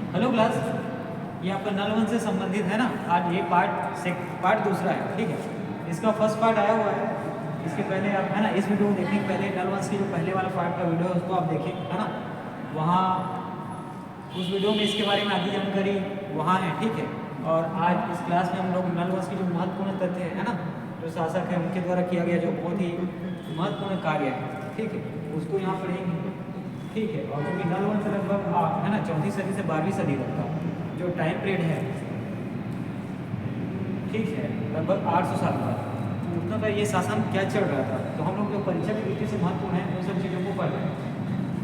Hello class, ये आपका नल one से संबंधित है ना। आज ये पार्ट दूसरा है, ठीक है। इसका फर्स्ट पार्ट आया हुआ है। इसके पहले आप है ना, इस वीडियो को देखने के पहले नल वन की जो पहले वाला पार्ट का वीडियो है उसको आप देखें, है ना। वहाँ उस वीडियो में इसके बारे में आधी जानकारी वहाँ है, ठीक है। और आज इस क्लास में हम लोग नल वन की जो महत्वपूर्ण तथ्य है ना, जो शासक है उनके द्वारा किया गया जो बहुत ही महत्वपूर्ण कार्य है, ठीक है, उसको यहाँ पढ़ेंगे, ठीक है। और क्योंकि नल वन से लगभग है ना 4वीं सदी से 12वीं सदी तक का जो टाइम पीरियड है, ठीक है, लगभग 800 साल का, तो उतना का ये शासन क्या चल रहा था, तो हम लोग जो परीक्षा की दृष्टि से महत्वपूर्ण है उन सब चीज़ों को पढ़ रहे हैं,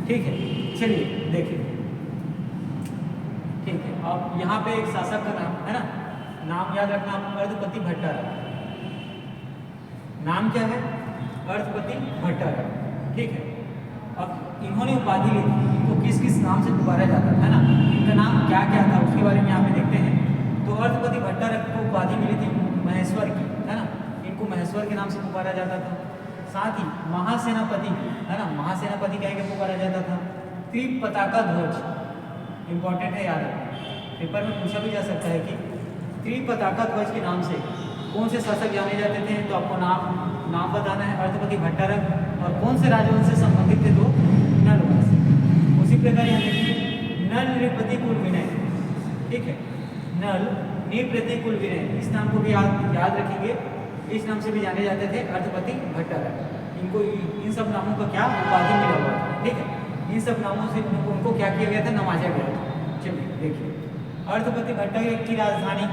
ठीक है। चलिए देखिए, ठीक है। अब यहाँ पे एक शासक का नाम है ना, नाम याद रखना, अर्धपति भट्टारक। नाम क्या है? अर्धपति भट्टारक, ठीक है। अब इन्होंने उपाधि ली थी, इनको किस किस नाम से पुकारा जाता था ना, इनका नाम क्या क्या था उसके बारे में यहाँ पे देखते हैं। तो अर्धपति भट्टारक को उपाधि मिली थी महेश्वर की, है ना, इनको महेश्वर के नाम से पुकारा जाता था। साथ ही महासेनापति, है ना, महासेनापति कह के पुकारा जाता था। त्रिपताका ध्वज, इंपॉर्टेंट है, याद रखना, पेपर में पूछा भी जा सकता है कि त्रिपताका ध्वज के नाम से कौन से शासक जाने जाते थे, तो आपको नाम बताना है, अर्धपति भट्टारक, और कौन से राजवंश से संबंधित थे, तो नल वंश। उसी प्रकार यहाँ देखिए नल नृपति विनय, ठीक है, नल नृपति विनय, इस नाम को भी याद रखेंगे, इस नाम से भी जाने जाते थे अर्धपति भट्टारक। इनको इन सब नामों का क्या उपाधि मिला हुआ था, ठीक है। इन सब नामों से उनको क्या किया गया था, नवाजा गया था। चलिए देखिए, अर्धपति भट्टारक की राजधानी,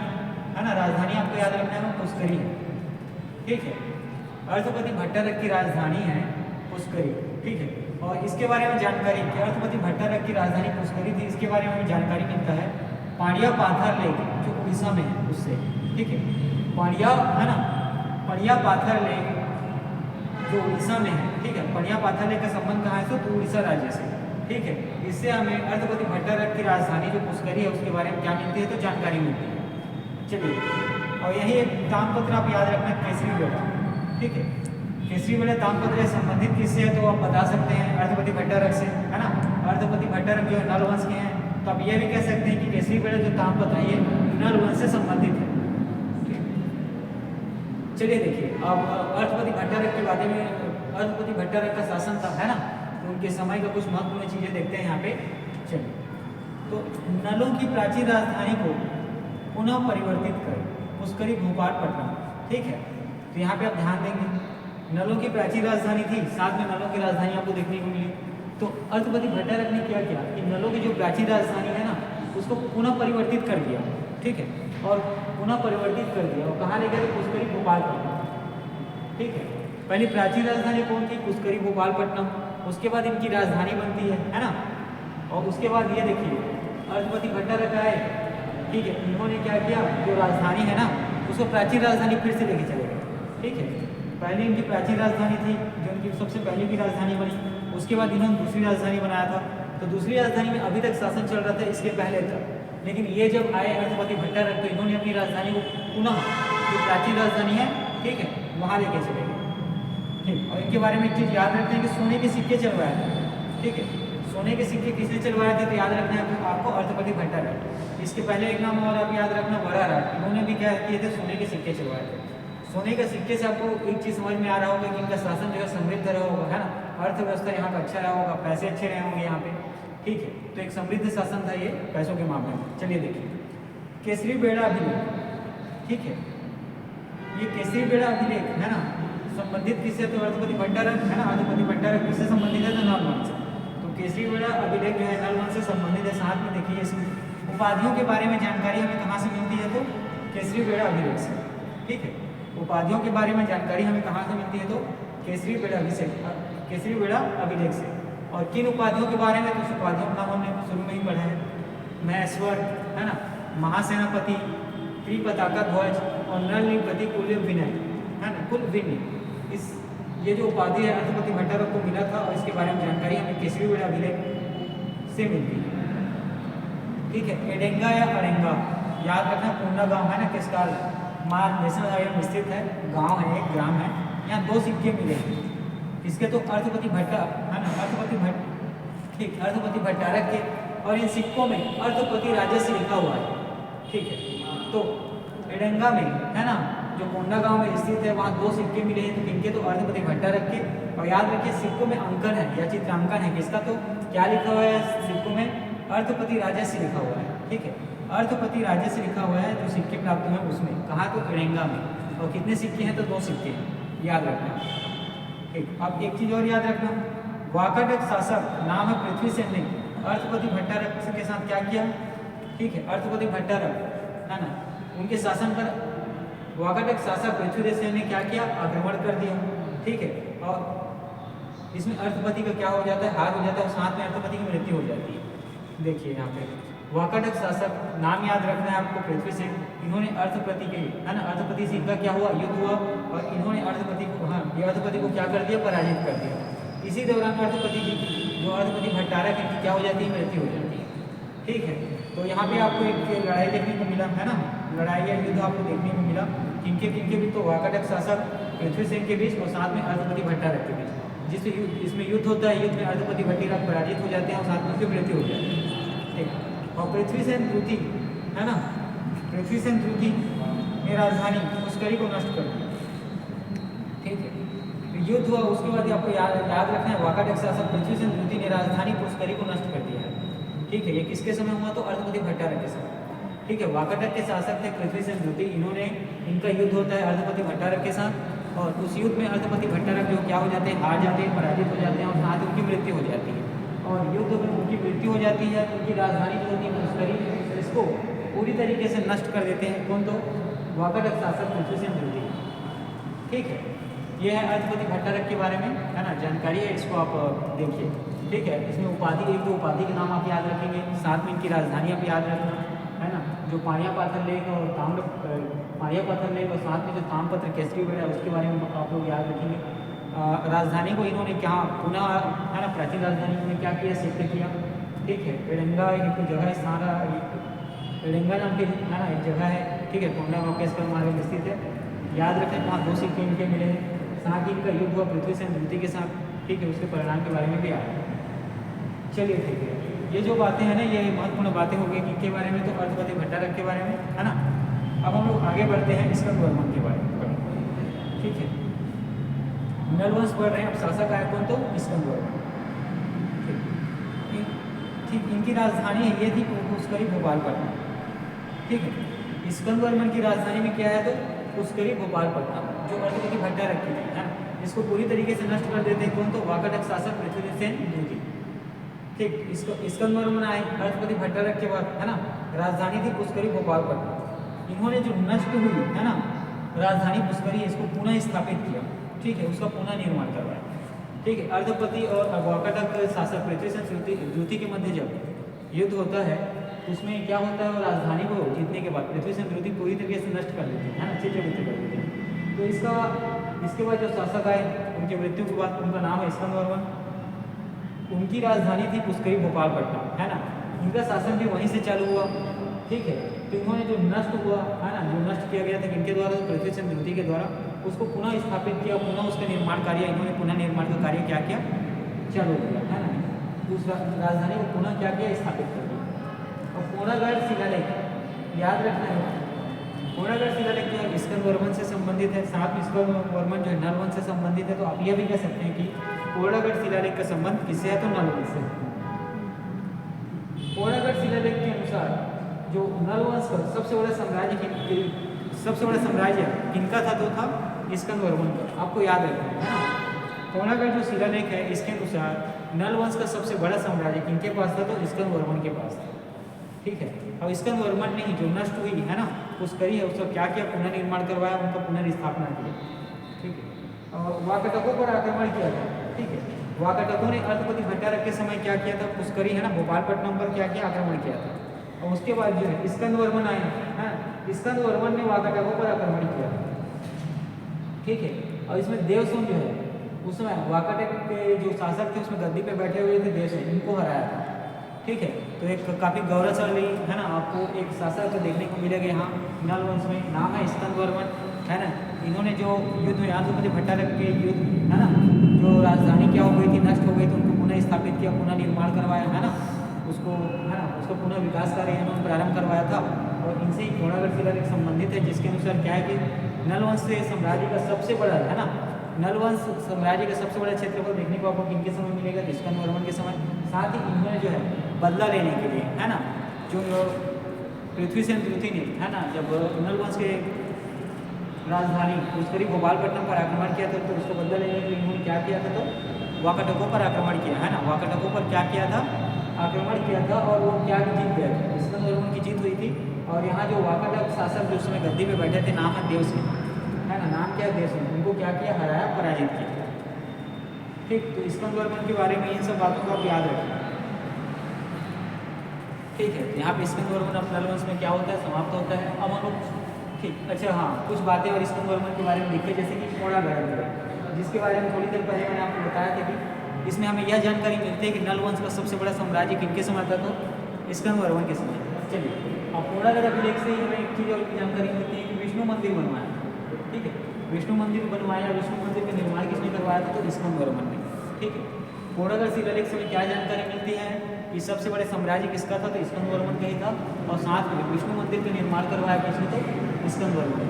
है ना, राजधानी आपको याद रखना है, पुष्करी है, ठीक है। अर्धपति भट्टारक की राजधानी है पुष्करी, ठीक है। और इसके बारे में जानकारी कि अर्धपति भट्टारक की राजधानी पुष्करी थी, इसके बारे में जानकारी मिलता है पांड्या पाथर लेक जो उड़ीसा में है उससे, ठीक है। पांड्या, है ना, पांड्या पाथर लेक जो उड़ीसा में है, ठीक है। पांड्या पाथर लेक का संबंध कहाँ है, तो उड़ीसा राज्य से, ठीक है। इससे हमें अर्धपति भट्टारक की राजधानी जो पुष्करी है उसके बारे में क्या मिलती है, तो जानकारी मिलती है। चलिए, और यही एक ताम्रपत्र आप याद रखना, केसरी बेड़ा, ठीक है। केसरी बेड़ा ताम्रपत्र से संबंधित किससे है, तो आप बता सकते हैं अर्धपति भट्टारक से, है ना। अर्धपति भट्टारक जो है नल वंश के हैं, तो आप ये भी कह सकते हैं कि केसरी बेड़ा जो ताम्रपत्र है ये नल वंश से संबंधित है। चलिए देखिए, अब अर्धपति भट्टारक के बारे में, अर्धपति भट्टारक का शासन था, है ना, तो उनके समय का कुछ महत्वपूर्ण चीजें देखते हैं यहाँ पे। चलिए, तो नलों की प्राचीन राजधानी को पुनः परिवर्तित कर पुष्करी भोपालपट्टनम, ठीक है। तो यहाँ पे आप ध्यान देंगे, नलों की प्राचीन राजधानी थी, साथ में नलों की राजधानी आपको देखने को मिली। तो अर्धपति भट्टारक ने क्या किया कि नलों की जो प्राचीन राजधानी है ना उसको पुनः परिवर्तित कर दिया, ठीक है, और पुनः परिवर्तित कर दिया और कहाँ ले गए, पुष्करी भोपालपट्टनम, ठीक है। पहले प्राचीन राजधानी कौन थी, पुष्करी भोपालपट्टनम, उसके बाद इनकी राजधानी बनती है ना। और उसके बाद ये देखिए अर्धपति भट्टारक आए, ठीक है, इन्होंने क्या किया, जो राजधानी है ना उसको प्राचीन राजधानी फिर से लेके चले गए, ठीक है। पहले इनकी प्राचीन राजधानी थी जो इनकी सबसे पहले की राजधानी बनी, उसके बाद इन्होंने दूसरी राजधानी बनाया था। तो दूसरी राजधानी में अभी तक शासन चल रहा था इसके पहले तक, लेकिन ये जब आए अर्धपति भट्टारक तो इन्होंने अपनी राजधानी को पुनः जो प्राचीन राजधानी है, ठीक है, वहाँ लेके चले गए, ठीक। और इनके बारे में एक चीज़ याद रखते हैं कि सोने के सिक्के चलवाए थे, ठीक है। सोने के सिक्के किसने चलवाए थे, तो याद रखना है आपको अर्धपति भट्टारक। इसके पहले एक नाम और आप याद रखना, वराहराज, इन्होंने भी क्या किए थे, सोने के सिक्के चलवाए थे। सोने के सिक्के से आपको एक चीज़ समझ में आ रहा होगा कि इनका शासन जो है समृद्ध रहा होगा, है ना, अर्थव्यवस्था यहाँ का अच्छा रहा होगा, पैसे अच्छे रहे होंगे यहाँ पे, ठीक है। तो एक समृद्ध शासन था ये पैसों के मामले में। चलिए देखिए, केसरी बेड़ा अभिलेख, ठीक है, ये केसरी बेड़ा अभिलेख है ना, संबंधित किससे, तो अर्धपति भट्टारक, है ना। अर्धपति भट्टारक किससे संबंधित है, तो नल वंश से। तो केसरी बेड़ा अभिलेख जो है नल वंश से संबंधित है। साथ में देखिए इसमें उपाधियों के बारे में जानकारी हमें कहाँ से मिलती है, तो केसरी बेड़ा अभिलेख से, ठीक है। उपाधियों के बारे में जानकारी हमें कहाँ से मिलती है, तो केसरी बेड़ा केसरी बेड़ा अभिलेख से। और किन उपाधियों के बारे में, तो उस उपाधियों का नाम हमने शुरू में ही पढ़ा है, महेश्वर, है ना, महासेनापति, त्रिपताका ध्वज और नल नृपति कुल विनय, है ना, कुल विनय। इस ये जो उपाधि है अर्धपति भट्टारक को मिला था और इसके बारे में जानकारी हमें केसरी बेड़ा अभिलेख से मिलती है, ठीक है। एडेंगा या अरेंगा याद रखना, पूर्णा गांव है ना, किसकाल नेशनल हाईवे में स्थित है, गांव है, एक ग्राम है। यहाँ 2 सिक्के मिले इसके, तो अर्धपति भट्टा, है ना, अर्धपति भट्टारक के और इन सिक्कों में अर्थपति राजस्व लिखा हुआ है। ठीक है, तो एडंगा में है ना, जो कोंडागांव में स्थित है, वहाँ 2 सिक्के मिले हैं। तो किनके? तो अर्थपति भट्टारक के। और याद रखिए सिक्कों में अंकन है या चित्रांकन है किसका? तो क्या लिखा हुआ है सिक्कों में? अर्थपति राजस्व लिखा हुआ है। ठीक है, अर्थपति राजस्व लिखा हुआ है जो सिक्के प्राप्त हुए उसमें। कहाँ? तो एडंगा में। और कितने सिक्के हैं? तो 2 सिक्के हैं, याद रखना। ठीक, अब एक चीज़ और याद रखना, वाकाटक शासक नाम है पृथ्वीसेन ने अर्थपति भट्टारक के साथ क्या किया? ठीक है, अर्थपति भट्टारक है ना, उनके शासन पर वाकाटक शासक पृथ्वीसेन ने क्या किया? आक्रमण कर दिया। ठीक है, और इसमें अर्थपति का क्या हो जाता है? हार हो जाता है, और साथ में अर्थपति की मृत्यु हो जाती है। देखिए यहाँ पे वाकाटक शासक नाम याद रखना है आपको, पृथ्वीसेन। इन्होंने अर्थपति के है ना, अर्थपति से इनका क्या हुआ? युद्ध हुआ, और इन्होंने अर्थपति को ये अर्थपति को क्या कर दिया? पराजित कर दिया। इसी दौरान अर्थपति की जो अर्थपति भट्टारक है क्या हो जाती है? मृत्यु हो जाती है। ठीक है, तो यहाँ पे आपको एक लड़ाई देखने को मिला है ना, लड़ाई या युद्ध आपको देखने को मिला। किनके भी? तो वाकाटक शासक पृथ्वीसेन के बीच और साथ में अर्थपति भट्टारक के बीच। इसमें युद्ध होता है, युद्ध में अर्थपति भट्टारक पराजित हो जाते हैं और साथ में उनकी मृत्यु हो जाती है। ठीक, और पृथ्वीसेन द्रुति है ना, पृथ्वीसेन द्रुति ने राजधानी पुष्करी को नष्ट कर दिया। ठीक है, तो युद्ध हुआ, उसके बाद आपको याद रखना है वाकाटक शासक पृथ्वीसेन द्रुति ने राजधानी पुष्करी को नष्ट कर दिया है। ठीक है, ये किसके समय हुआ? तो अर्थपति भट्टारक के समय। ठीक है, वाकाटक के शासक थे पृथ्वीसेन द्रुति, इनका युद्ध होता है अर्थपति भट्टारक के साथ, और उस युद्ध में अर्थपति भट्टारक जो क्या हो जाते हैं? हार जाते हैं, पराजित हो जाते हैं, और साथ उनकी मृत्यु हो जाती है। और युद्ध में उनकी मृत्यु हो जाती है, उनकी राजधानी जो होती है पुष्करी, इसको पूरी तरीके से नष्ट कर देते हैं। कौन? तो वाकाटक शासक पृथ्वीसेन द्रुति। ठीक है, ये है अर्थपति भट्टारक के बारे में है ना, जानकारी है, इसको आप देखिए। ठीक है, इसमें उपाधि, 1-2 उपाधि के नाम आप याद रखेंगे, साथ में इनकी राजधानी आप याद रखना है ना, जो पाणियापाथर लेक और पाणियापाथर लेक, और साथ में जो ताम्रपत्र केसरी है उसके बारे में आप लोग याद रखेंगे। राजधानी को इन्होंने क्या पुनः है ना, प्राचीन राजधानी में क्या किया? शिफ्ट किया। ठीक है, एडंगा एक जगह स्थान, एडंगा नाम की है ना एक जगह है। ठीक है, कोंडागांव के इसका मार्ग में स्थित है, याद रखें। वहाँ 2 सिक्के इनके मिले हैं, साथ ही इनका युद्ध हुआ पृथ्वीसेन द्रुति के साथ। ठीक है, उसके परिणाम के बारे में भी आया। चलिए ठीक है, ये जो बातें हैं ना, ये महत्वपूर्ण बातें हो गई किनके बारे में? तो अर्थपति भट्टारक के बारे में है ना। अब हम लोग आगे बढ़ते हैं स्कंदवर्मन के बारे में। ठीक है, नलवंश पढ़ रहे हैं, अब शासक आया कौन? तो स्कंदवर्मन। ठीक, इनकी राजधानी ये थी पुष्करी भोपालपट्टनम। ठीक है, स्कंदवर्मन की राजधानी में क्या है? तो पुष्करी भोपालपट्टनम, जो अर्थपति भट्टारक की थी है ना, इसको पूरी तरीके से नष्ट कर देते हैं। कौन? तो वाकाटक शासक पृथ्वीसेन द्रुति। ठीक, इसको स्कंदवर्मन आए अर्थपति भट्टारक के बाद है ना, राजधानी थी पुष्करी भोपालपट्टनम। इन्होंने जो नष्ट हुई है ना राजधानी पुष्करी, इसको पुनः स्थापित किया। ठीक है, उसका पुनः निर्माण करवाया। ठीक है, अर्थपति और वाकाटक शासक पृथ्वीसेन द्रुति के मध्य जब युद्ध होता है तो उसमें क्या होता है? राजधानी को जीतने के बाद पृथ्वीसेन द्रुति पूरी तरीके से नष्ट कर देते हैं, है ना, चित्रवित्र कर देते हैं। तो इसके बाद जो शासक आए उनकी मृत्यु के बाद, उनका नाम है स्कंदवर्मन। उनकी राजधानी थी पुष्करी भोपालपट्टनम, है ना, इनका शासन भी वहीं से चालू हुआ। ठीक है, तो इन्होंने जो नष्ट हुआ है ना, जो नष्ट किया गया था किनके द्वारा? पृथ्वीसेन द्रुति के द्वारा, उसको पुनः स्थापित किया, पुनः उसका निर्माण कार्य इन्होंने पुनः निर्माण का कार्य क्या किया? चालू किया, है ना, उस राजधानी को पुनः क्या किया? स्थापित कर दिया। और कोणागढ़ शिलालेख याद रखना है, कोणागढ़ शिलालेख जो है स्कंदवर्मन से संबंधित है, साथ में स्कंदवर्मन जो है नलवंश से संबंधित है। तो आप यह भी कह सकते हैं कि कोणागढ़ शिलालेख का संबंध किससे है? तो नलवंश से। कोणागढ़ शिलालेख के अनुसार जो नलवंश का सबसे बड़ा साम्राज्य किनका था? तो था स्कंदवर्मन का। आपको याद रखना है ना, कोणागढ़ जो शिलालेख है इसके अनुसार नलवंश का सबसे बड़ा साम्राज्य किनके पास था? तो स्कंदवर्मन के पास था। ठीक है, और स्कंदवर्मन ने ही जो नष्ट हुई है ना पुष्करी है, उसका क्या किया? पुनर्निर्माण करवाया, उनका पुनर्स्थापना की। ठीक है, और वाकाटकों पर आक्रमण किया था। ठीक है, वाकाटकों ने अर्थपति भट्टारक के समय क्या किया था? पुष्करी है ना भोपालपट्टनम पर क्या किया? आक्रमण किया था। और उसके बाद जो है स्कंदवर्मन आए हैं, स्कंदवर्मन ने वाकाटकों पर आक्रमण किया। ठीक है, और इसमें देवसेन जो है उसमें वाकाटक के जो शासक थे उसमें गद्दी पे बैठे हुए थे देवसेन, इनको हराया था। ठीक है, तो एक काफ़ी गौरवशाली है ना, आपको एक शासक देखने को मिलेगा यहाँ नलवंश में, नाम है स्कंदवर्मन, है ना। इन्होंने जो युद्ध में अर्थपति भट्टारक के युद्ध है ना, जो राजधानी क्या हो गई थी? नष्ट हो गई, तो उनको पुनः स्थापित किया, पुनः निर्माण करवाया, है ना, उसको उसको है ना उसको पुनः विकास कार्य इन्होंने प्रारंभ करवाया था। और इनसे ही कोणागढ़ शिलालेख संबंधित है, जिसके अनुसार क्या है कि नल वंश से साम्राज्य का सबसे बड़ा है ना, नल वंश साम्राज्य का सबसे बड़ा क्षेत्रफल देखने को आपको किनके समय मिलेगा, तो स्कंद वर्मन के समय। साथ ही इन्होंने जो है बदला लेने के लिए है ना, जो पृथ्वीसेन द्वितीय ने है ना जब नल वंश के राजधानी पुष्करी गोपालपट्टनम पर आक्रमण किया था, तो उसको बदला लेने के लिए इन्होंने क्या किया था, तो वाकाटकों पर आक्रमण किया है ना, वाकाटकों पर क्या किया था, आक्रमण किया था। और वो क्या जीत गए थे, स्कंद वर्मन की जीत हुई थी। और यहाँ जो वाकाटक शासक जो उस समय गद्दी पे बैठे थे, नाम है देवसेन है ना, नाम क्या है देवसेन, उनको क्या किया, हराया, पराजित किया। ठीक, तो स्कंद वर्मन के बारे में इन सब बातों को आप याद रखें। ठीक है, यहाँ पे स्कंद वर्मन ऑफ नल वंश में क्या होता है, समाप्त होता है। अब हम लोग ठीक, अच्छा हाँ, कुछ बातें और स्कंद वर्मन के बारे में लिखे, जैसे कि कोणागढ़, जिसके बारे में थोड़ी देर पहले मैंने आपको बताया था कि इसमें हमें यह जानकारी मिलती है कि नल वंश का सबसे बड़ा साम्राज्य किनके समय था, तो स्कंद वर्मन के समय। चलिए, अब कोणागढ़ अभिलेख से ही हमें एक चीज़ और जानकारी मिलती है कि विष्णु मंदिर बनवाया। ठीक है, विष्णु मंदिर बनवाया, विष्णु मंदिर का निर्माण किसने करवाया था, तो स्कंद वर्मन ने। ठीक है, कोणागढ़ शिलालेख से हमें क्या जानकारी मिलती है कि सबसे बड़े साम्राज्य किसका था, तो स्कंद वर्मन का ही था। और साथ में विष्णु मंदिर का निर्माण करवाया किसने, तो स्कंद वर्मन।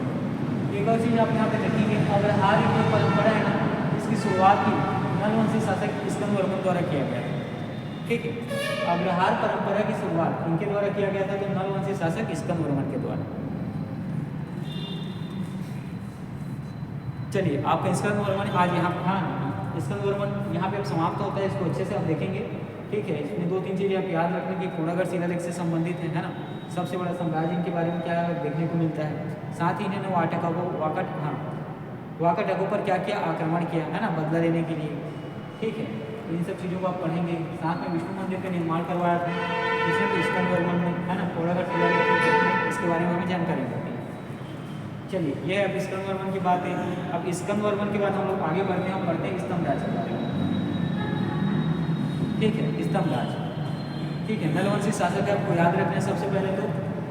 एक और चीज़ आप यहाँ पे देखेंगे, अग्रहार जो परंपरा है ना, इसकी शुरुआत ही नलवंशी शासक स्कंद वर्मन द्वारा किया गया था। ठीक है, अग्रहार परंपरा की शुरुआत इनके द्वारा किया गया था, तो नलवंशी शासक स्कंद वर्मन के द्वारा। चलिए, आपका स्कंद वर्मन आज यहाँ हाँ स्कंद वर्मन यहाँ पे अब समाप्त होता है, इसको अच्छे से आप देखेंगे। ठीक है, इसमें 2-3 चीज़ें आप याद रखने की, कोणागढ़ शिलालेख से संबंधित है ना, सबसे बड़ा साम्राज्य इनके बारे में क्या देखने को मिलता है। साथ ही इन्होंने वाकाटकों पर क्या किया, आक्रमण किया है ना, बदला लेने के लिए। ठीक है, तो इन सब चीज़ों को आप पढ़ेंगे। साथ में विष्णु मंदिर का निर्माण करवाया था, जिसमें तो स्कंद वर्मन ने है ना, कोणागढ़ शिलालेख इसके बारे में हमें जानकारी मिलती है। चलिए, यह अब स्कंद वर्मन की बात है। अब स्कंद वर्मन के बाद हम लोग आगे बढ़ते हैं, हम पढ़ते हैं स्तंभराज के बारे में। ठीक है, स्तंभराज। ठीक है, नलवंशी शासक है, आपको याद रखना है सबसे पहले तो।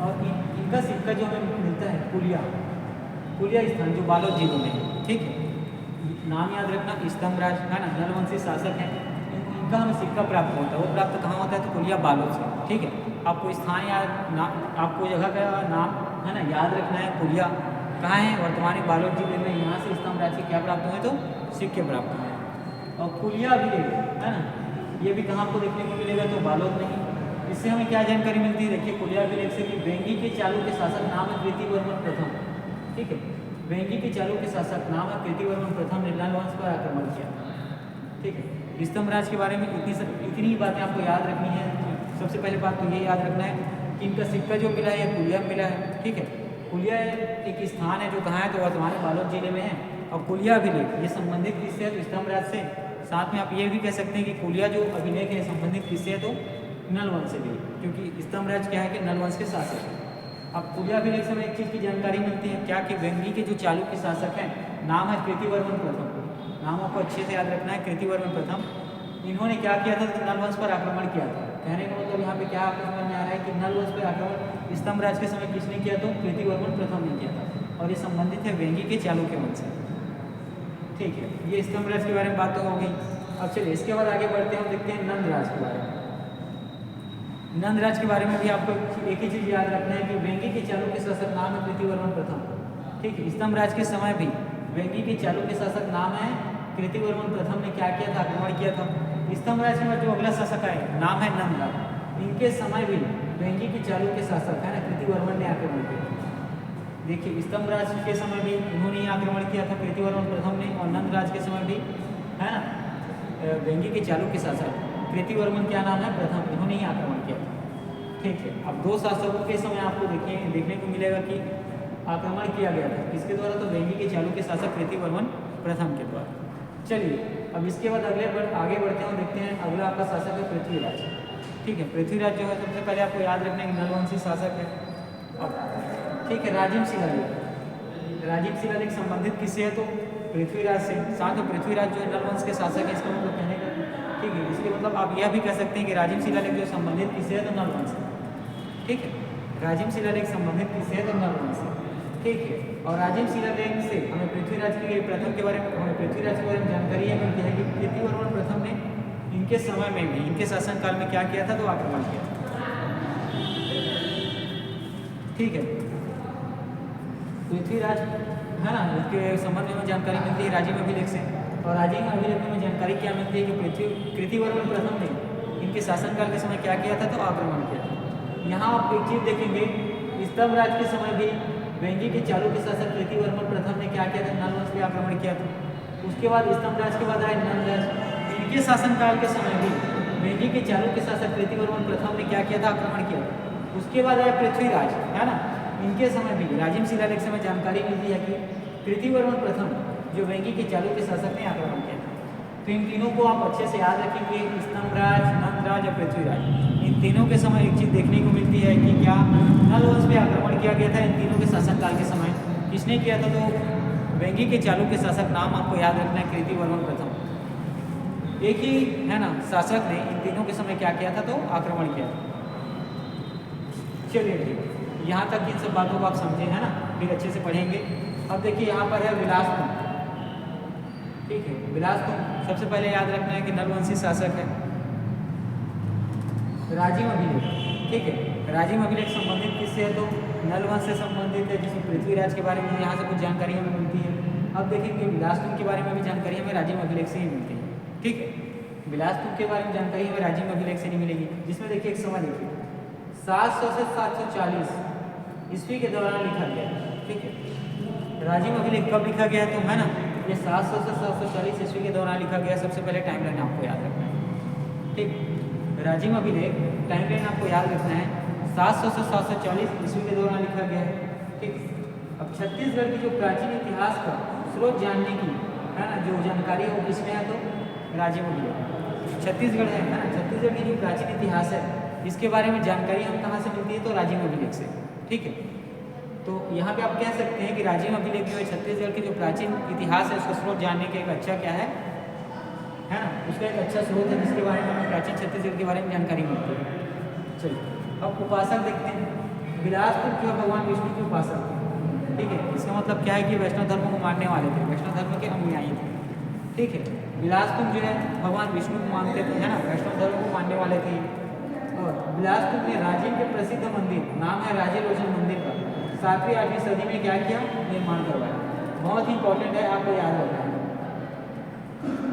और इनका सिक्का जो हमें मिलता है कुलिया स्थान जो बालोद जिलों में है। ठीक है, नाम याद रखना, स्तंभराज है ना, नलवंशी शासक है। इनका हमें सिक्का प्राप्त होता है, वो प्राप्त कहाँ होता है, तो कुलिया बालोद से। ठीक है, आपको स्थान आपको जगह का नाम है ना याद रखना है। कुलिया कहाँ है, वर्तमान बालोद जिले में। यहाँ से स्तंभराज के क्या प्राप्त हुए, तो सिक्के प्राप्त हुए। और कुलिया भी है ना, ये भी कहाँ आपको देखने को मिलेगा, तो बालोद में ही। इससे हमें क्या जानकारी मिलती है, देखिए कुलिया अभिलेख से कि वेंगी के चालुक्य शासक नाम है कृतिवर्मन प्रथम। ठीक है, वेंगी के चालुक्य शासक नाम है कृतिवर्मन प्रथम ने नल वंश पर आक्रमण किया। ठीक है, स्तंभराज के बारे में इतनी ही बातें आपको याद रखनी है। सबसे पहले बात तो ये याद रखना है कि इनका सिक्का जो मिला है, ये कुलिया मिला है। ठीक है, कुलिया एक स्थान है जो कहाँ है, तो वर्तमान बालोद जिले में है। और कुलिया अभिलेख ये संबंधित किससे है, तो स्तंभराज से। साथ में आप ये भी कह सकते हैं कि कुलिया जो अभिलेख है संबंधित किससे है, तो नल वंश से भी, क्योंकि स्तंभराज क्या है कि नल वंश के शासक है। अब कुलिया अभिलेख से हमें एक चीज़ की जानकारी मिलती है, क्या कि वेंगी के जो चालुक्य शासक हैं नाम है कृतिवर्मन प्रथम। नाम आपको अच्छे से याद रखना है, कृतिवर्मन प्रथम। इन्होंने क्या किया था, तो नल वंश पर आक्रमण किया था। कहने का मतलब यहाँ पे क्या आपको समझ में आ रहा है कि नल वंश पर आक्रमण स्तंभराज के समय किसने किया, तो कृतिवर्मन प्रथम ने किया था। और ये संबंधित है वेंगी के चालुक्य वंश से। ठीक है, ये स्तंभराज के बारे में बात तो हो गई। अब चलिए इसके बाद आगे बढ़ते हैं, हम देखते हैं नंदराज के बारे में। नंदराज के बारे में भी आपको एक ही चीज़ याद रखना है कि वेंगी के चालुक्य शासक नाम है कृतिवर्मन प्रथम। ठीक है, स्तंभराज के समय भी वेंगी के चालुक्य शासक नाम है कृतिवर्मन प्रथम ने क्या किया था, आक्रमण किया था। स्तंभराज के बाद जो अगला शासक आए नाम है नंदराज। इनके समय भी वेंगी के चालुक्य शासक है ना कृतिवर्मन ने आक्रमण किया। देखिए, स्तंभराज के समय भी उन्होंने आक्रमण किया था कृतिवर्मन प्रथम ने, और नंदराज के समय भी है ना वेंगी के चालुक्य शासक कृतिवर्मन क्या नाम है प्रथम, इन्होंने ही आक्रमण किया था। ठीक है, अब दो शासकों के समय आपको देखने को मिलेगा कि आक्रमण किया गया था किसके द्वारा, तो वेंगी के चालुक्य शासक कृतिवर्मन प्रथम के द्वारा। चलिए, अब इसके बाद आगे बढ़ते हैं, देखते हैं अगला आपका शासक है पृथ्वीराज। ठीक है, पृथ्वीराज जो है सबसे पहले आपको याद रखना है कि नलवंशी शासक है। अब ठीक है, राजिम शिलालेख संबंधित किससे है, तो पृथ्वीराज से। साथ में पृथ्वीराज जो है नलवंश के शासक है, इसका मतलब कहने का ठीक है। इसके मतलब आप यह भी कह सकते हैं कि राजिम शिलालेख जो संबंधित किससे है, तो नलवंश से। ठीक है, राजिम शिलालेख संबंधित किससे है, तो नलवंश से। ठीक है, और राजिम शिलालेख से हमें पृथ्वीराज के प्रथम के बारे में पृथ्वीराज के बारे में जानकारी है मिलती है कि कृतिवर्मन प्रथम ने इनके समय में भी, इनके शासनकाल में क्या किया था, तो आक्रमण किया था। ठीक है। पृथ्वीराज है ना, इसके संबंध में जानकारी मिलती है राजीव अभिलेख से। और राजीव अभिलेख में जानकारी क्या मिलती है कि कृतिवर्मन प्रथम ने इनके शासनकाल के समय क्या किया था, तो आक्रमण किया था। यहाँ आप एक चीज़ देखेंगे, स्तंभ राज के समय भी वेंगी के चालुक्य शासक कृतिवर्मन प्रथम ने क्या किया था, नल वंश पे आक्रमण किया था। उसके बाद स्तंभ राज के बाद आए नल राज, इनके शासनकाल के समय भी वेंगी के चालुक्य शासक कृतिवर्मन प्रथम ने क्या किया था, आक्रमण किया था। उसके बाद आया पृथ्वीराज, है ना, इनके समय भी राजिम शिलालेख से हमें जानकारी मिलती है कि कृतिवर्मन प्रथम जो वेंगी के चालुक्य शासक ने आक्रमण किया था। तो इन तीनों को आप अच्छे से याद रखेंगे, स्तंभराज, नंदराज और पृथ्वीराज। इन तीनों के समय एक चीज़ देखने को मिलती है कि क्या नल वंश पे आक्रमण किया गया था इन तीनों के शासनकाल के समय। किसने किया था, तो वेंगी के चालुक्य शासक, नाम आपको याद रखना है कृतिवर्मन प्रथम। एक ही है ना शासक ने इन तीनों के समय क्या किया था, तो आक्रमण किया था। चलिए ठीक, यहाँ तक इन सब बातों को आप समझे, है ना, फिर अच्छे से पढ़ेंगे। अब देखिए यहाँ पर है विलासतुंग, ठीक है। विलासतुंग सबसे पहले याद रखना है कि नलवंशी शासक है। राजिम अभिलेख, ठीक है, राजिम अभिलेख संबंधित किससे है, तो नलवंश से संबंधित है, जिसमें पृथ्वीराज के बारे में यहाँ से कुछ जानकारी हमें मिलती है। अब देखेंगे विलासतुंग के बारे में भी जानकारी हमें राजिम अभिलेख से ही मिलती है, ठीक है। विलासतुंग के बारे में जानकारी हमें राजिम अभिलेख से नहीं मिलेगी, जिसमें देखिए एक समय देखिए 700 से 740 ईस्वी के दौरान लिखा गया है, ठीक है। राजिम अभिलेख कब लिखा गया है, तो है ना, ये 700 से 740 ईस्वी के दौरान लिखा गया। सबसे पहले टाइमलाइन आपको याद रखना है, ठीक। राजिम अभिलेख टाइमलाइन आपको याद रखना है, 700 से 740 ईस्वी के दौरान लिखा गया है, ठीक। अब छत्तीसगढ़ की जो प्राचीन इतिहास का स्रोत जानने की, है ना, जो जानकारी है वो किसमें है, तो राजिम अभिलेख। छत्तीसगढ़ है ना, छत्तीसगढ़ की जो प्राचीन इतिहास है इसके बारे में जानकारी हम कहाँ से मिलती है, तो राजिम अभिलेख से, ठीक है। तो यहाँ पे आप कह सकते हैं कि राजिम अभिलेख जो है छत्तीसगढ़ के जो प्राचीन इतिहास है उसका स्रोत जानने का एक अच्छा क्या है ना, उसका एक अच्छा स्रोत है, जिसके बारे में हमें प्राचीन छत्तीसगढ़ के बारे में जानकारी मिलती है। चलिए अब उपासक देखते हैं। बिलासपुर जो भगवान विष्णु के उपासक थे, ठीक है। इसका मतलब क्या है कि वैष्णव धर्म को मानने वाले थे, वैष्णव धर्म के अनुयायी थे, ठीक है। बिलासपुर जो है भगवान विष्णु को मानते थे, है ना, वैष्णव धर्म को मानने वाले थे। और बिलासपुर में राजिम के प्रसिद्ध मंदिर, नाम है राजेलोचन मंदिर का, 7वीं 8वीं सदी में क्या किया, निर्माण करवाया। बहुत ही इंपॉर्टेंट है, आपको याद रखना है,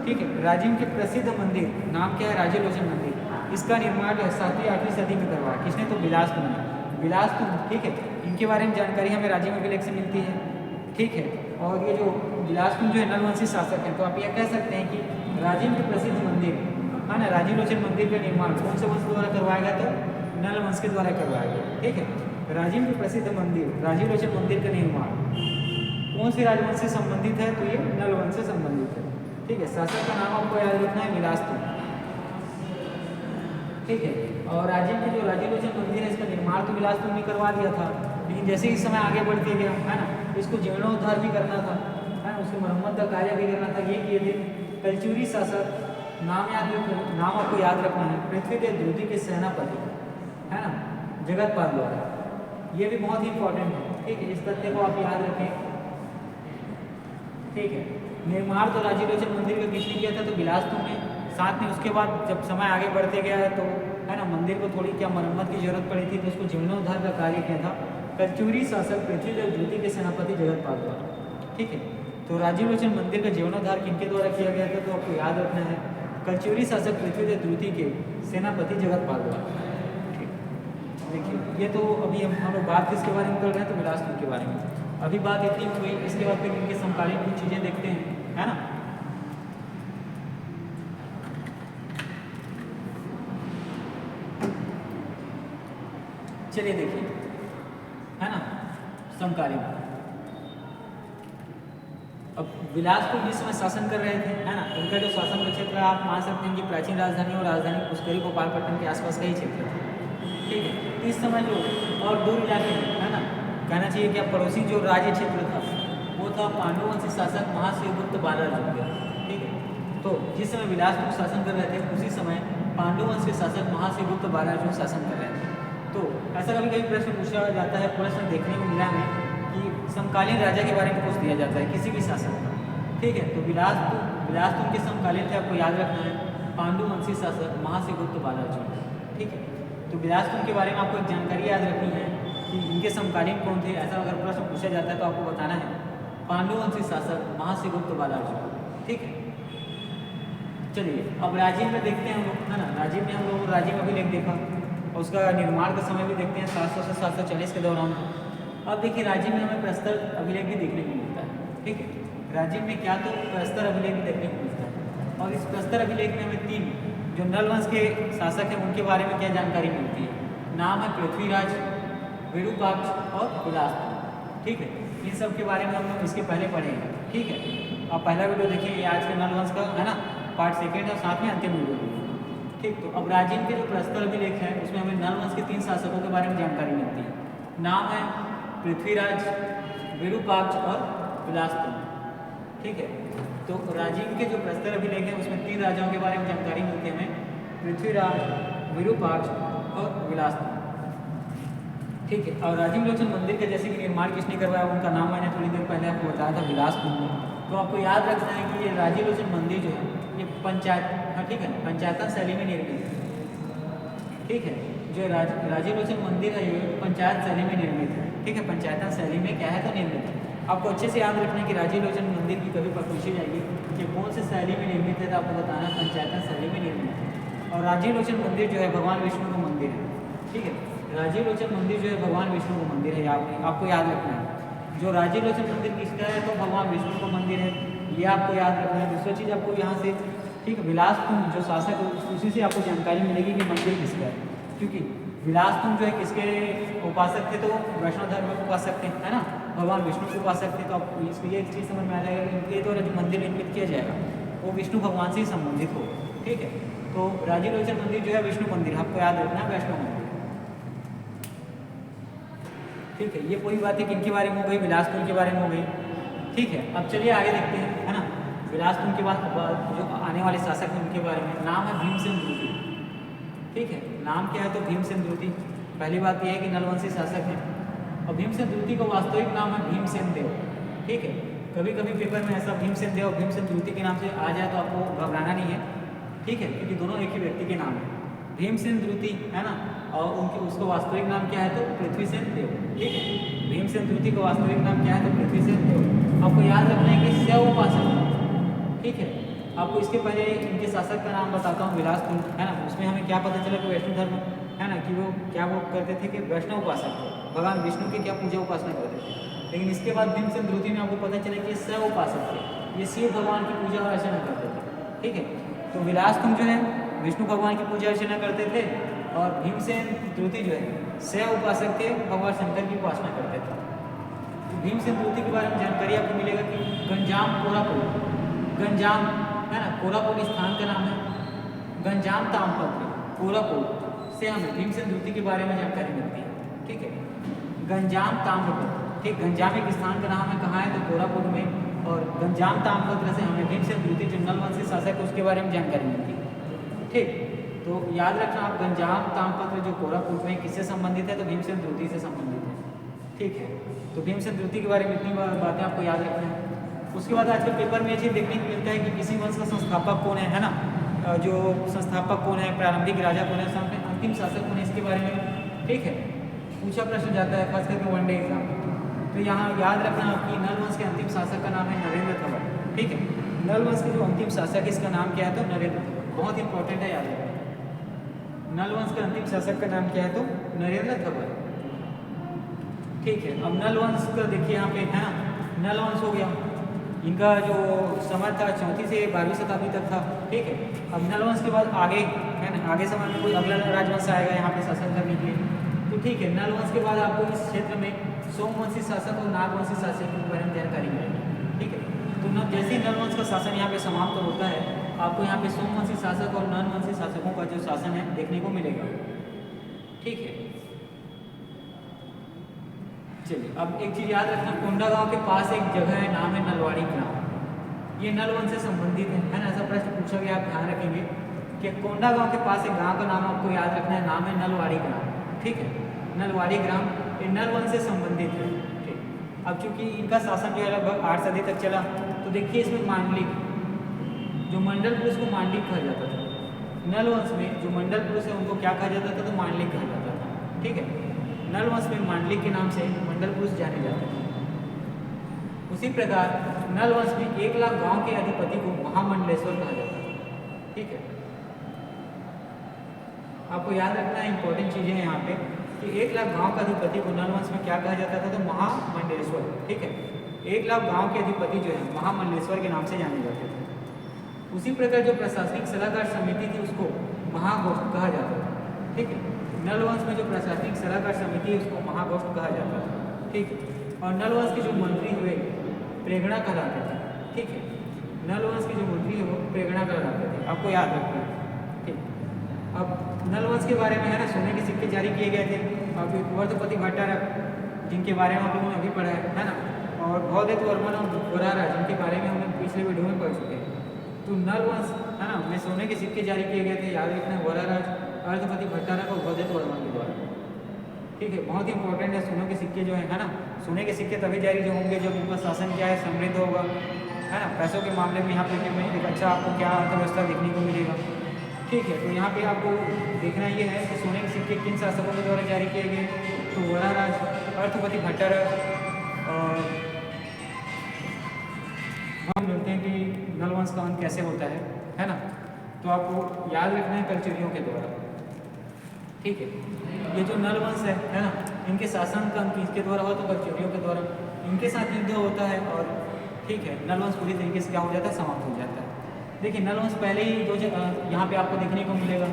ठीक है। राजिम के प्रसिद्ध मंदिर, नाम क्या है, राजेलोचन मंदिर। इसका निर्माण 7वीं 8वीं सदी में करवाया, किसने, तो बिलासपुर में, बिलासपुर, ठीक है। इनके बारे में जानकारी हमें राजिम अभिलेख से मिलती है, ठीक है। और ये जो बिलासपुर जो है नलवंशी शासक है, तो आप यह कह सकते हैं कि राजिम के प्रसिद्ध मंदिर, है ना, राजेलोचन मंदिर का निर्माण कौन से वंश द्वारा करवाया गया, तो नल वंश के द्वारा करवाया गया, ठीक है। राजिम के प्रसिद्ध मंदिर राजेलोचन मंदिर का निर्माण कौन से राजवंश से संबंधित है, तो ये नल वंश से संबंधित है, ठीक है। शासक का नाम आपको याद रखना है, बिलासपुर, ठीक है। और राजिम के जो राजेलोचन मंदिर है इसका निर्माण तो बिलासपुर में करवा दिया था, लेकिन जैसे ही समय आगे बढ़ते गया, है ना, इसको जीर्णोद्धार भी करना था, है ना, उसकी मरम्मत का कार्य भी करना था, ये किए थे कलचुरी शासक, नाम आपको याद रखना है, पृथ्वीदेव द्रुति के सेनापति, है ना, जगतपाल द्वारा। ये भी बहुत ही इंपॉर्टेंट है, ठीक है। इस तथ्य को आप याद रखें, ठीक है। निर्माण तो राजेलोचन मंदिर का किसने किया था, तो बिलासपुर में। साथ में उसके बाद जब समय आगे बढ़ते गया है, तो है ना, मंदिर को थोड़ी क्या मरम्मत की जरूरत पड़ी थी, तो उसको जीर्णोद्धार का कार्य किया था कलचुरी शासक पृथ्वीदेव द्रुति के सेनापति जगतपाल द्वारा, ठीक है। तो राजेलोचन मंदिर का जीर्णोद्धार किनके द्वारा किया गया था, तो आपको याद रखना है, कलचुरी शासक पृथ्वीदेव द्रुति के सेनापति जगतपाल द्वारा, ठीक। देखिए ये तो अभी हम लोग बात किसके बारे में कर रहे हैं, तो बिलासपुर के बारे में। अभी बात इतनी हो गई, इसके बाद फिर इनके समकालीन कुछ चीज़ें देखते हैं, है ना। चलिए देखिए, है ना, समकालीन। अब बिलासपुर जिस समय शासन कर रहे थे, है ना, इनका जो शासन का क्षेत्र है आप मान सकते हैं कि प्राचीन राजधानी और राजधानी पुष्करी गोपालपट्टनम के आसपास का ही क्षेत्र था, ठीक है। इस समय जो और दूर इलाके में, है ना, कहना चाहिए कि पड़ोसी जो राज्य क्षेत्र था वो था पांडुवंशी शासक महाशिवगुप्त बालार्जुन, ठीक है। तो जिस समय बिलासपुर शासन कर रहे थे उसी समय पांडुवंश के शासक महाशिवगुप्त बालार्जुन शासन कर रहे थे। तो ऐसा कभी कभी प्रश्न पूछा जाता है, प्रश्न देखने को मिला है कि समकालीन राजा के बारे में पूछ दिया जाता है किसी भी शासक का, ठीक है। तो बिलासपुर के समकालीन थे, आपको याद रखना है, पांडुवंशी शासक महाशिवगुप्त बालार्जुन, ठीक है। तो बिलासपुर के बारे में आपको एक जानकारी याद रखनी है कि इनके समकालीन कौन थे, ऐसा अगर प्रश्न पूछा जाता है तो आपको बताना है पांडुवंशी शासक महाश्रीगुप्त बालार्जुन। ठीक है, चलिए अब राजिम में देखते हैं हम लोग, है ना। राजिम में हम लोग राजिम अभिलेख देखा और उसका निर्माण का समय भी देखते हैं 700 से 740 के दौरान। अब देखिए राजिम में हमें प्रस्तर अभिलेख भी देखने को मिलता है। ठीक है, राजिम में क्या तो प्रस्तर अभिलेख भी देखने को मिलता है, और इस प्रस्तर अभिलेख में हमें 3 जो नल वंश के शासक हैं उनके बारे में क्या जानकारी मिलती है। नाम है पृथ्वीराज, विरूपाक्ष और बिलासपुर। ठीक है, इन सब के बारे में हम लोग इसके पहले पढ़े हैं। ठीक है, आप पहला वीडियो देखिए, ये आज के नल वंश का है ना, पार्ट 2 और साथ में अंतिम वीडियो। ठीक, तो अब राजिम के जो प्रस्तर अभिलेख है उसमें हमें नल वंश के 3 शासकों के बारे में जानकारी मिलती है। नाम है पृथ्वीराज, विरूपाक्ष और बिलासपुर। ठीक है, तो राजिम के जो प्रस्तर अभिलेख है उसमें 3 राजाओं के बारे में जानकारी मिलती है हमें, पृथ्वीराज, विरूपाक्ष और बिलासपुर। ठीक है, और राजिम लोचन मंदिर का जैसे कि निर्माण किसने करवाया, उनका नाम मैंने थोड़ी देर पहले आपको बताया था, बिलासपुर में। तो आपको याद रखना है कि ये राजिम लोचन मंदिर जो है ये पंचायत, हाँ ठीक है, पंचायतन शैली में निर्मित है। ठीक है, जो राजिम लोचन मंदिर है ये पंचायत शैली में निर्मित है। ठीक है, पंचायतन शैली में क्या है तो निर्मित है। आपको अच्छे से याद रखना है कि राजिम लोचन मंदिर की कभी पूछी जाएगी कि कौन से शैली में निर्मित है, तो आपको बताना पंचायतन शैली में निर्मित है। और राजिम लोचन मंदिर जो है भगवान विष्णु का मंदिर है। ठीक है, राजिम लोचन मंदिर जो है भगवान विष्णु का मंदिर है, आपको याद रखना है। जो राजिम लोचन मंदिर किसका है तो भगवान विष्णु का मंदिर है, ये आपको याद रखना है। दूसरी चीज़ आपको यहाँ से, ठीक है, बिलासपुर जो शासक है उसी से आपको जानकारी मिलेगी कि मंदिर किसका है, क्योंकि बिलासपुर जो है किसके उपासक थे तो वैष्णव धर्म के उपासक थे, है ना, भगवान विष्णु के उपासक थे। तो आपको इसको ये चीज़ समझ में आ जाएगा कि ये तो जो मंदिर निर्मित किया जाएगा वो विष्णु भगवान से ही संबंधित हो। ठीक है, तो राजिम लोचन मंदिर जो है विष्णु मंदिर, आपको याद रखना है, वैष्णव मंदिर। ठीक है, ये पूरी बातें किनके बारे में हो गई, बिलासपुर के बारे में हो गई। ठीक है, अब चलिए आगे देखते हैं, है ना। बिलासपुर के बाद जो आने वाले शासक हैं उनके बारे में। नाम है भीमसेन द्रुति। ठीक है, नाम क्या है तो भीमसेन द्रुति। पहली बात यह है कि नलवंशी शासक है, और भीमसेन द्रुति का वास्तविक नाम है भीमसेन देव। ठीक है, कभी कभी पेपर में ऐसा भीमसेन देव भीमसेन द्रुति के नाम से आ जाए तो आपको घबराना नहीं है। ठीक है, क्योंकि दोनों एक ही व्यक्ति के नाम है, भीमसेन द्रुति, है ना, और उनके उसका वास्तविक नाम क्या है तो पृथ्वीसेन देव। ठीक है, भीमसेन द्रुति का वास्तविक नाम क्या है तो पृथ्वीसेन देव। आपको याद रखना है कि शैव उपासक। ठीक है, आपको इसके पहले इनके शासक का नाम बताता हूँ, बिलासपुर, है ना। उसमें हमें क्या पता चला कि वैष्णव धर्म, है ना, कि वो क्या करते थे कि वैष्णव उपासक थे, भगवान विष्णु की क्या पूजा उपासना करते थे। लेकिन इसके बाद भीमसेन द्रुति में आपको पता चला कि ये शैव उपासक थे, ये शिव भगवान की पूजा और अर्चना करते थे। ठीक है, तो बिलासपुर जो है विष्णु भगवान की पूजा अर्चना करते थे, और भीमसेन द्रुति जो है शैव उपासक थे, भगवान शंकर की उपासना करते थे। तो भीमसेन द्रुति के बारे में जानकारी आपको मिलेगा कि गंजाम कोरापुट, गंजाम, है ना, कोरापुट स्थान का नाम है, गंजाम तामपत्र कोरापुट से हमें भीमसेन द्रुति के बारे में जानकारी मिलती है। ठीक है, गंजाम ताम्रपत्र, ठीक, गंजाम एक स्थान का नाम है, कहाँ है तो कोरापुट में, और गंजाम ताम्रपत्र से हमें भीमसेन द्रुति जो नलवंशी शासक है उसके बारे में जानकारी मिलती है। ठीक, तो याद रखना आप, गंजाम ताम्रपत्र जो कोरापुट में किससे संबंधित है तो भीमसेन द्रुति से संबंधित है। ठीक है, तो भीमसेन द्रुति के बारे में इतनी बातें आपको याद रखना है। उसके बाद आजकल पेपर में ये चीज़ देखने को मिलता है कि किसी वंश का संस्थापक कौन है ना, जो संस्थापक कौन है, प्रारंभिक राजा कौन है, अंतिम शासक कौन है, इसके बारे में, ठीक है, पूछा प्रश्न जाता है, खास करके वनडे एग्जाम। तो यहाँ याद रखना कि नल वंश के अंतिम शासक का नाम है नरेंद्र थवर। ठीक है, नल वंश के जो अंतिम शासक है इसका नाम क्या है तो नरेंद्र, बहुत इंपॉर्टेंट है, याद रखना। नल वंश का अंतिम शासक का नाम क्या है तो नरेंद्र थवर। ठीक है, अब नल वंश का देखिए यहाँ पे, है ना, नल वंश हो गया, इनका जो समय था 34 से 12वीं शताब्दी तक था। ठीक है, अब नल वंश के बाद आगे, है ना, आगे समय में कोई अगला राजवंश आएगा यहाँ पे शासन करने के लिए। तो ठीक है, नल वंश के बाद आपको इस क्षेत्र में सोमवंशी शासक और नागवंशी शासक के बारे में जानकारी मिलेगी। ठीक है, तो जैसे ही नल वंश का शासन यहाँ पे समाप्त होता है, आपको यहाँ पे सोमवंशी शासक और नलवंशी शासकों का जो शासन है देखने को मिलेगा। ठीक है, चलिए अब एक चीज़ याद रखना, कोंडागांव के पास एक जगह है, नाम है नलवाड़ी ग्राम। ये नल वंश से संबंधित है ना, ऐसा प्रश्न पूछा गया, आप ध्यान रखेंगे कि कोंडागांव के पास एक गांव का नाम आपको याद रखना है, नाम है नलवाड़ी ग्राम। ठीक है, नलवाड़ी ग्राम ये नल वंश से संबंधित है। ठीक, अब चूंकि इनका शासन जो है लगभग 8 सदी तक चला, तो देखिए इसमें मांडलिक, जो मंडल पुरुष को मांडलिक कहा जाता था। नल वंश में जो मंडल पुरुष है उनको क्या कहा जाता था तो मांडलिक कहा जाता था। ठीक है, नल वंश में मांडलिक के नाम से मंडल पुरुष जाने जाते थे। उसी प्रकार नल वंश में 1 लाख गांव के अधिपति को महामंडलेश्वर कहा जाता था। ठीक है, आपको याद रखना है इंपॉर्टेंट चीजें हैं यहाँ पे कि 1 लाख गांव का अधिपति को नल वंश में क्या कहा जाता था, तो महामंडलेश्वर। ठीक है, 1 लाख गांव के अधिपति जो है महामंडलेश्वर के नाम से जाने जाते थे। उसी प्रकार जो प्रशासनिक सलाहकार समिति थी उसको महागोष्ठ कहा जाता था। ठीक है, नल वंश में जो प्रशासनिक सलाहकार समिति है उसको महागोष्ठ कहा जाता था। ठीक है, और नल वंश के जो मंत्री हुए प्रेगणा कहलाते थे। ठीक है, नल वंश के जो मंत्री है वो प्रेगणा कहलाते थे, आपको याद रखना है। ठीक, अब नल वंश के बारे में है ना सोने के सिक्के जारी किए गए थे। अब वर्धपति भट्टारक जिनके बारे में आप लोगों ने अभी पढ़ा है ना, और भवदत्त वर्मन और गोरारा जिनके बारे में हमने पिछले वीडियो में पढ़ चुके हैं। तो नल वंश है ना में सोने के सिक्के जारी किए गए थे, याद रखना है, गोराराज, अर्धपति भट्टारक और भवदत्त वर्मन के द्वारा। ठीक है, बहुत ही इंपॉर्टेंट है सोने के सिक्के जो है ना, सोने के सिक्के तभी जारी जो होंगे जब उनका शासन क्या है, समृद्ध होगा, है ना। पैसों के मामले में यहाँ पे एक अच्छा आपको क्या अर्थव्यवस्था देखने को मिलेगा। ठीक है, तो यहाँ पे आपको देखना ये है कि सोने के सिक्के किन शासकों के द्वारा जारी किए गए, तो गोराराज, अर्थपति भट्टारक, और हम मिलते हैं कि नल वंश का अंत कैसे होता है ना। तो आपको याद रखना है कलचुरियों के द्वारा। ठीक है, ये जो नल वंश है ना, इनके शासन का अंत किसके द्वारा हो, तो कलचुरियों के द्वारा। इनके साथ युद्ध होता है और ठीक है नल वंश पूरी तरीके से क्या हो जाता है, समाप्त हो जाता है। देखिए नल वंश पहले ही दो यहाँ पे आपको देखने को मिलेगा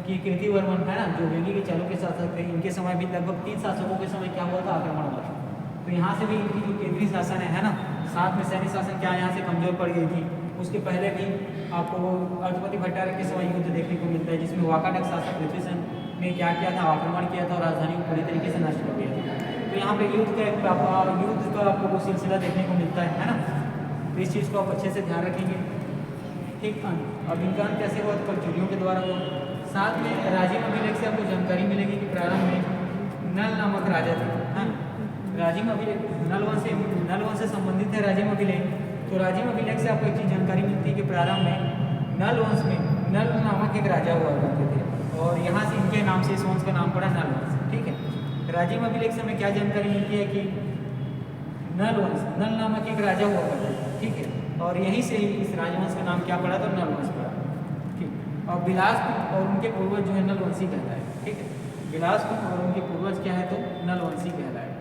कि कीर्तिवर्मन है ना, जो वेंगी के चालुक्य शासक थे, इनके समय भी लगभग 3 शासकों के समय क्या हुआ था, आक्रमण हुआ था। तो यहाँ से भी इनकी जो केंद्रीय शासन है ना, साथ में सैन्य शासन क्या यहाँ से कमजोर पड़ गई थी। उसके पहले भी आपको वो अर्थपति भट्टारक के समय युद्ध देखने को मिलता है, जिसमें वाकाटक शासक पृथ्वीसेन ने क्या किया था, आक्रमण किया था और राजधानी को पूरी तरीके से नष्ट कर दिया था। तो यहाँ पे युद्ध का आपको वो सिलसिला देखने को मिलता है ना। तो इस चीज़ को आप अच्छे से ध्यान रखेंगे। ठीक, अब इनका अंत कैसे हुआ, तो कलचुरियों के द्वारा हुआ। साथ में राजिम अभिलेख से आपको जानकारी मिलेगी कि प्रारंभ में नल नामक राजा थे। हाँ, राजिम अभिलेख नल वंश से संबंधित है राजिम अभिलेख। तो राजिम अभिलेख से आपको एक चीज़ जानकारी मिलती है कि प्रारंभ में नल वंश में नल नामक एक राजा हुआ करते थे और यहाँ से इनके नाम से इस वंश का नाम पड़ा नल वंश। ठीक है, राजिम अभिलेख से हमें क्या जानकारी मिलती है कि नल नामक एक राजा हुआ करता है। ठीक है, और यहीं से ही इस राजवंश का नाम क्या पड़ा, तो नल वंश पड़ा। ठीक, और बिलासपुर और उनके पूर्वज जो है नलवंशी कहलाए। ठीक है, बिलासपुर और उनके पूर्वज क्या है, तो नलवंशी कहलाए।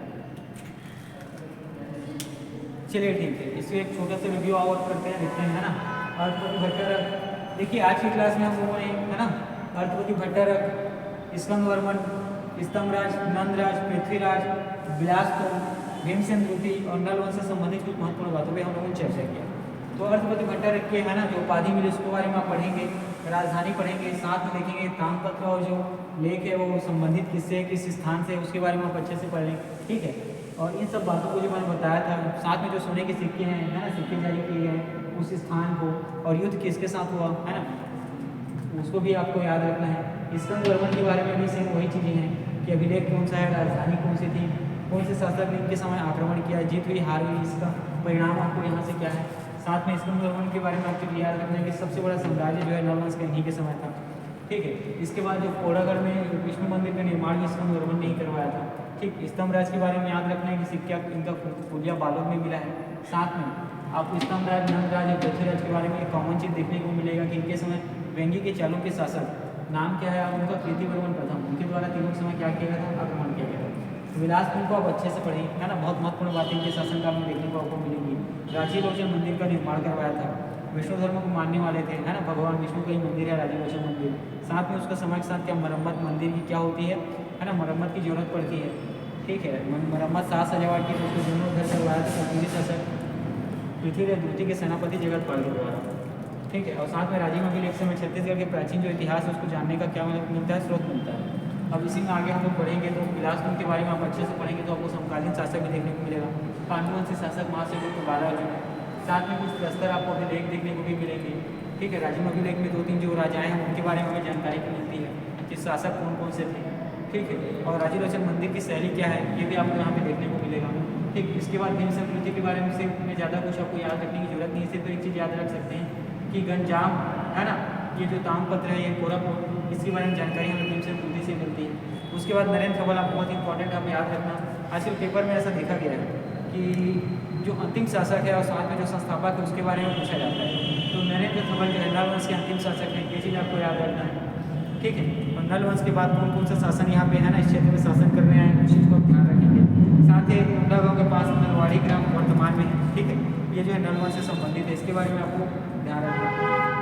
चलिए ठीक है, इससे एक छोटा सा रिव्यू और करते हैं, देखते हैं है ना। अर्थपति भट्टारक, देखिए आज की क्लास में हम लोगों ने है ना अर्थपति भट्टारक, स्कंदवर्मन, स्तंभराज, नंदराज, पृथ्वीराज, बिलासपुर, भीमसेन द्वितीय और नल वंश से संबंधित कुछ महत्वपूर्ण बातों पर हम लोगों ने चर्चा किया। तो अर्थपति भट्टारक के है ना जो उपाधि मिली उसके बारे में आप पढ़ेंगे, राजधानी पढ़ेंगे, साथ में देखेंगे ताम्रपत्र और जो लेख है वो संबंधित किससे, किस स्थान से, उसके बारे में आप अच्छे से पढ़ लें। ठीक है, और इन सब बातों को जो मैंने बताया था, साथ में जो सोने के सिक्के हैं है ना, सिक्के जारी किए गए उस स्थान को, और युद्ध किसके साथ हुआ है ना, उसको भी आपको याद रखना है। स्कंदवर्मन के बारे में भी सेम वही चीज़ें हैं कि अभिलेख कौन सा है, राजधानी कौन सी थी, कौन से शासक ने इनके समय आक्रमण किया, जीत हुई हार हुई, इसका परिणाम आपको यहाँ से क्या है। साथ में स्कंदवर्मन के बारे में आपको याद रखना है कि सबसे बड़ा साम्राज्य जो है नल वंश का इन्हीं के समय था। ठीक है, इसके बाद जो कोड़ागढ़ में विष्णु मंदिर का निर्माण भी स्कंदवर्मन ने ही करवाया था। ठीक, स्तंभराज के बारे में याद रखना है कि सिक्का इनका फुलिया बालोद में मिला है। साथ में आपको स्तंभराज, नंदराज और पृथ्वीराज के बारे में एक कॉमन चीज़ देखने को मिलेगा कि इनके समय वेंगी के चालुक्य शासक नाम क्या है उनका, कीर्तिवर्मन प्रथम, उनके द्वारा तीनों के समय क्या किया गया था, आक्रमण किया गया था। तो बिलासपुर को आप अच्छे से पढ़ें है ना, बहुत महत्वपूर्ण बातें इनके शासनकाल में देखने को आपको मिलेंगी। राजीलोचन मंदिर का निर्माण करवाया था, विष्णु धर्म को मानने वाले थे है ना, भगवान विष्णु का ही मंदिर है राजीलोचन मंदिर। साथ में उसका समय के साथ क्या मरम्मत मंदिर की क्या होती है ना, मरम्मत की जरूरत पड़ती है। ठीक है, मरम्मत 7 सजावट की, तो उसको दोनों घर करवाया था कपूरी शासक पृथ्वीराज द्वितीय के सेनापति जगतपाल के द्वारा। ठीक है, और साथ में राजिम अभिलेख से हमें छत्तीसगढ़ के प्राचीन जो इतिहास है उसको जानने का क्या मिलता है, स्रोत मिलता है। अब इसी में आगे हम लोग पढ़ेंगे तो बिलासपुर के बारे में आप अच्छे से पढ़ेंगे तो आपको समकालीन शासक भी देखने को मिलेगा, पांडुवंशी शासक महासेवक बालाजी, साथ में कुछ प्रस्तर आपको अभिलेख देखने को भी मिलेंगे। ठीक है, राजिम अभिलेख में 2-3 जो राजाएँ हैं उनके बारे में हमें जानकारी मिलती है कि शासक कौन कौन से थे। ठीक है, और राजीलोचन मंदिर की शैली क्या है ये भी आपको यहाँ पे देखने को मिलेगा। ठीक, इसके बाद भीमसेन द्वितीय के बारे में से ज़्यादा कुछ आपको याद रखने की जरूरत नहीं है, सिर्फ एक चीज़ याद रख सकते हैं कि गंजाम है ना, ये जो ताम्रपत्र है ये कोरापुट, इसके बारे में जानकारी हमें भीमसेन द्वितीय से मिलती है। उसके उसके बाद नरेंद्र थवल आप बहुत इंपॉर्टेंट हमें याद रखना। आजकल पेपर में ऐसा देखा गया है कि जो अंतिम शासक है और साथ में जो संस्थापक है उसके बारे में पूछा जाता है। तो नरेंद्र थवल जो है नल वंश के अंतिम शासक हैं, ये चीज़ आपको याद रखना है, ठीक है। और नल वंश के बाद कौन कौन सा शासन यहाँ पे है ना इस क्षेत्र में शासन करने आए, उस चीज़ को आप ध्यान रखेंगे। साथ ही मुंडा गाँव के पास नलवाड़ी ग्राम वर्तमान में है, ठीक है। ये जो है नल वंश से संबंधित है, इसके बारे में आपको ध्यान रखना है।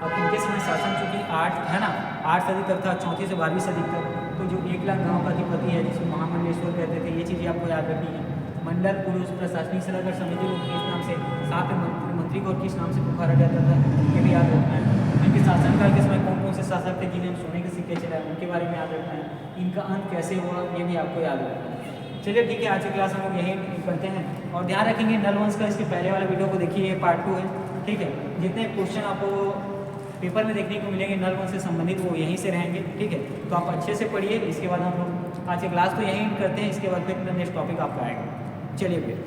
अब इनके समय शासन चूँकि 8 है ना 8 सदी तक था, 4वीं से 12वीं सदी तक। तो जो 1 लाख गाँव का अधिपति है जिसको महामंडलेश्वर कहते थे, ये चीज़ें आपको याद रखनी है। मंडल पुरुष प्रशासनिक सलाहकार समिति को किस नाम से, साथ में मंत्री को किस नाम से पुकारा जाता था, ये भी याद रखना है। इनके शासनकाल के समय कौन कौन से शासक थे जिन्हें हम सोने के सिक्के चलाए, उनके बारे में याद रखना है। इनका अंत कैसे हुआ, ये भी आपको याद रखना है। चलिए ठीक है, आज की क्लास हम लोग यही करते हैं और ध्यान रखेंगे नल वंश का इसके पहले वाले वीडियो को देखिए, ये पार्ट 2 है, ठीक है। जितने क्वेश्चन आपको पेपर में देखने को मिलेंगे नल वंश से संबंधित वो यहीं से रहेंगे, ठीक है। तो आप अच्छे से पढ़िए। इसके बाद हम लोग आज की क्लास तो यहीं करते हैं, इसके बाद फिर नेक्स्ट टॉपिक आपका आएगा। चलिए फिर।